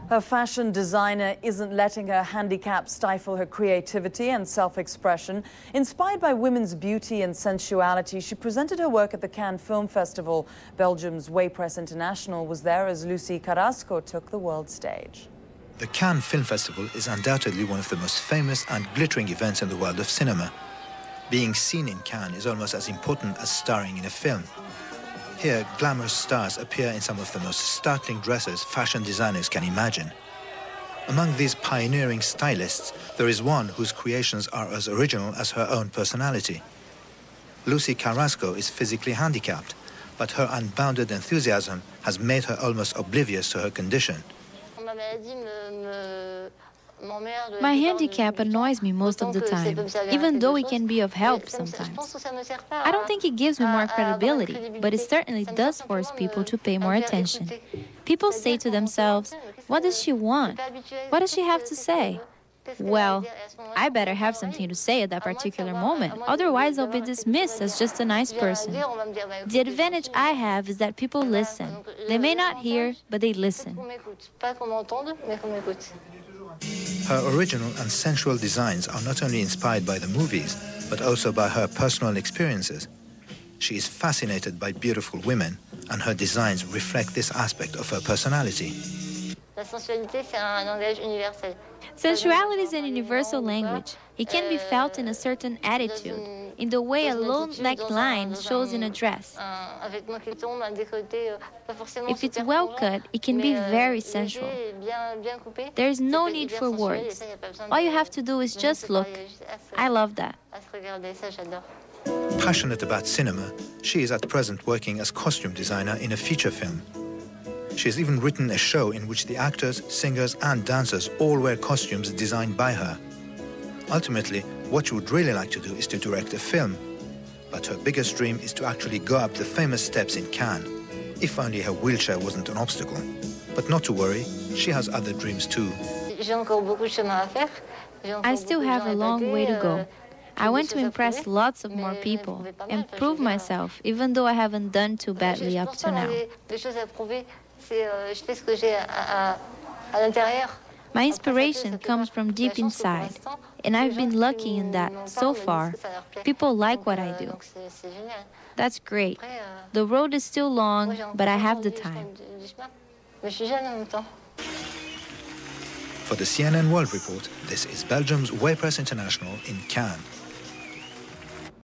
Her fashion designer isn't letting her handicap stifle her creativity and self-expression. Inspired by women's beauty and sensuality, she presented her work at the Cannes Film Festival. Belgium's Press International was there as Lucie Carrasco took the world stage. The Cannes Film Festival is undoubtedly one of the most famous and glittering events in the world of cinema. Being seen in Cannes is almost as important as starring in a film. Here, glamorous stars appear in some of the most startling dresses fashion designers can imagine. Among these pioneering stylists, there is one whose creations are as original as her own personality. Lucie Carrasco is physically handicapped, but her unbounded enthusiasm has made her almost oblivious to her condition. My handicap annoys me most of the time, even though it can be of help sometimes. I don't think it gives me more credibility, but it certainly does force people to pay more attention. People say to themselves, what does she want? What does she have to say? Well, I better have something to say at that particular moment, otherwise I'll be dismissed as just a nice person. The advantage I have is that people listen. They may not hear, but they listen. Her original and sensual designs are not only inspired by the movies, but also by her personal experiences. She is fascinated by beautiful women, and her designs reflect this aspect of her personality. Sensuality is an universal language. It can be felt in a certain attitude, in the way a low neckline shows in a dress. If it's well cut, it can be very sensual. There is no need for words. All you have to do is just look. I love that. Passionate about cinema, she is at present working as costume designer in a feature film. She has even written a show in which the actors, singers and dancers all wear costumes designed by her. Ultimately, what she would really like to do is to direct a film. But her biggest dream is to actually go up the famous steps in Cannes, if only her wheelchair wasn't an obstacle. But not to worry, she has other dreams too. I still have a long way to go. I want to impress lots of more people and prove myself, even though I haven't done too badly up to now. My inspiration comes from deep inside, and I've been lucky in that, so far. People like what I do. That's great. The road is still long, but I have the time. For the CNN World Report, this is Belgium's Press International in Cannes.